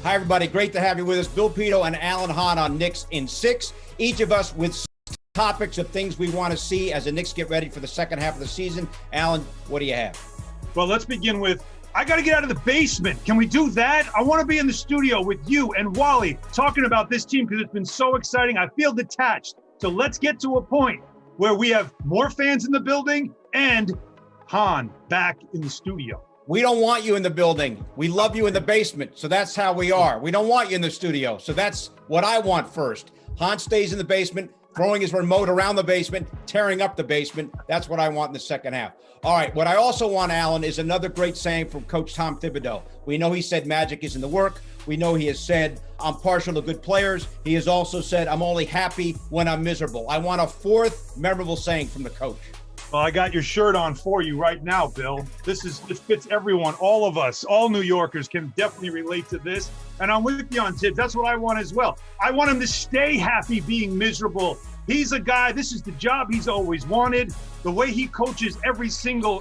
Hi, everybody. Great to have you with us. Bill Pidto and Alan Hahn on Knicks in 6. Each of us with topics of things we want to see as the Knicks get ready for the second half of the season. Alan, what do you have? Well, let's begin with, I got to get out of the basement. Can we do that? I want to be in the studio with you and Wally talking about this team because it's been so exciting. I feel detached. So let's get to a point where we have more fans in the building and Hahn back in the studio. We don't want you in the building. We love you in the basement. So that's how we are. We don't want you in the studio. So that's what I want first. Hahn stays in the basement, throwing his remote around the basement, tearing up the basement. That's what I want in the second half. All right. What I also want, Alan, is another great saying from Coach Tom Thibadeau. We know he said magic is in the work. We know he has said, I'm partial to good players. He has also said, I'm only happy when I'm miserable. I want a fourth memorable saying from the coach. Well, I got your shirt on for you right now, Bill. This fits everyone, all of us, all New Yorkers can definitely relate to this. And I'm with you on Tibbs. That's what I want as well. I want him to stay happy being miserable. He's a guy, this is the job he's always wanted. The way he coaches every single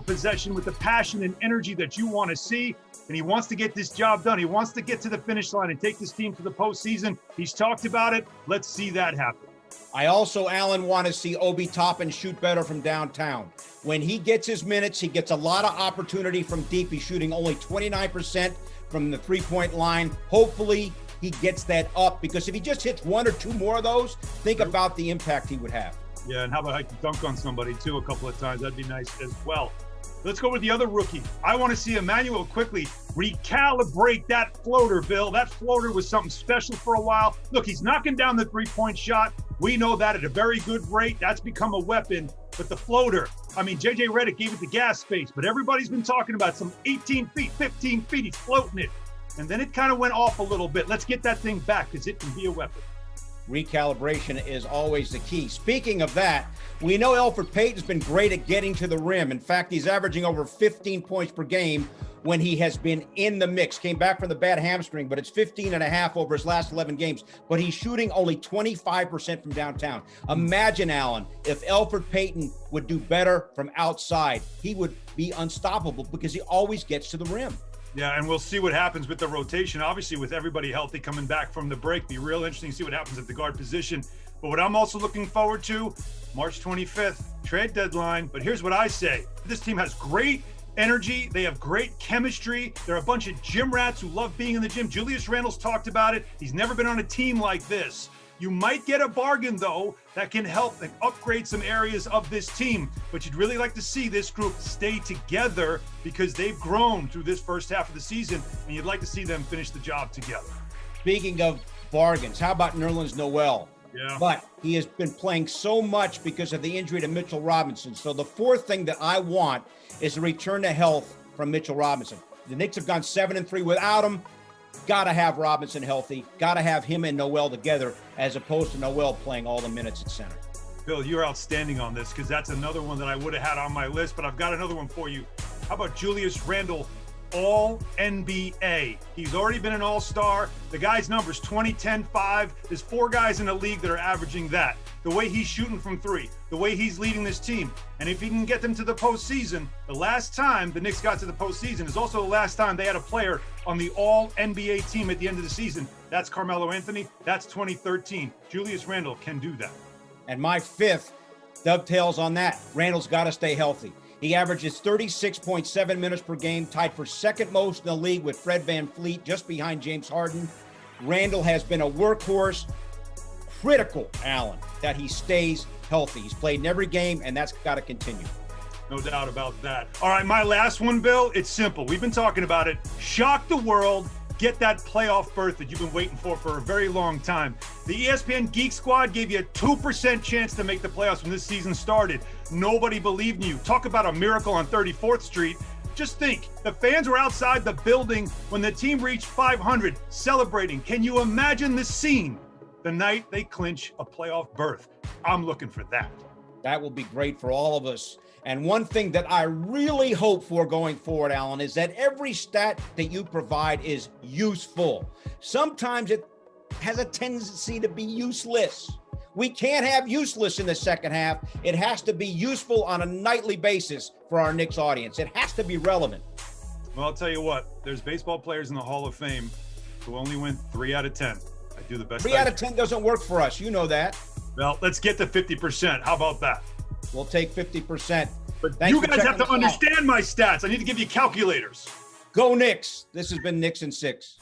possession with the passion and energy that you want to see. And he wants to get this job done. He wants to get to the finish line and take this team to the postseason. He's talked about it. Let's see that happen. I also, Alan, want to see Obi Toppin shoot better from downtown. When he gets his minutes, he gets a lot of opportunity from deep. He's shooting only 29% from the three-point line. Hopefully, he gets that up because if he just hits one or two more of those, think about the impact he would have. Yeah, and how about I can dunk on somebody, too, a couple of times? That'd be nice as well. Let's go with the other rookie. I want to see Immanuel Quickley recalibrate that floater, Bill. That floater was something special for a while. Look, he's knocking down the three-point shot. We know that at a very good rate. That's become a weapon. But the floater, I mean, J.J. Redick gave it the gas space, but everybody's been talking about some 18 feet, 15 feet. He's floating it. And then it kind of went off a little bit. Let's get that thing back because it can be a weapon. Recalibration is always the key. Speaking of that, we know Elfrid Payton's been great at getting to the rim. In fact, he's averaging over 15 points per game when he has been in the mix. Came back from the bad hamstring, but it's 15 and a half over his last 11 games. But he's shooting only 25% from downtown. Imagine, Alan, if Elfrid Payton would do better from outside. He would be unstoppable because he always gets to the rim. Yeah, and we'll see what happens with the rotation. Obviously, with everybody healthy coming back from the break, be real interesting to see what happens at the guard position. But what I'm also looking forward to, March 25th, trade deadline. But here's what I say. This team has great energy. They have great chemistry. They're a bunch of gym rats who love being in the gym. Julius Randle's talked about it. He's never been on a team like this. You might get a bargain, though, that can help and upgrade some areas of this team. But you'd really like to see this group stay together because they've grown through this first half of the season, and you'd like to see them finish the job together. Speaking of bargains, how about Nerlens Noel? Yeah. But he has been playing so much because of the injury to Mitchell Robinson. So the fourth thing that I want is a return to health from Mitchell Robinson. The Knicks have gone 7-3 without him. Got to have Robinson healthy. Got to have him and Noel together as opposed to Noel playing all the minutes at center. Bill, you're outstanding on this because that's another one that I would have had on my list, but I've got another one for you. How about Julius Randle, All-NBA? He's already been an All-Star. The guy's number's 20, 10, 5. There's 4 guys in the league that are averaging that. The way he's shooting from 3, the way he's leading this team. And if he can get them to the postseason, the last time the Knicks got to the postseason is also the last time they had a player on the All-NBA team at the end of the season. That's Carmelo Anthony. That's 2013. Julius Randle can do that. And my fifth dovetails on that. Randle's got to stay healthy. He averages 36.7 minutes per game, tied for second most in the league with Fred VanVleet, just behind James Harden. Randle has been a workhorse. Critical, Alan, that he stays healthy. He's played in every game, and that's got to continue. No doubt about that. All right, my last one, Bill, it's simple. We've been talking about it. Shock the world. Get that playoff berth that you've been waiting for a very long time. The ESPN Geek Squad gave you a 2% chance to make the playoffs when this season started. Nobody believed in you. Talk about a miracle on 34th Street. Just think, the fans were outside the building when the team reached 500, celebrating. Can you imagine the scene the night they clinch a playoff berth? I'm looking for that. That will be great for all of us. And one thing that I really hope for going forward, Alan, is that every stat that you provide is useful. Sometimes it has a tendency to be useless. We can't have useless in the second half. It has to be useful on a nightly basis for our Knicks audience. It has to be relevant. Well, I'll tell you what, there's baseball players in the Hall of Fame who only win 3 out of 10. I do the best. 3 out of 10 doesn't work for us. You know that. Well, let's get to 50%. How about that? We'll take 50%. But Thanks you for guys have checking to us out. understand my stats. I need to give you calculators. Go Knicks. This has been Knicks in 6.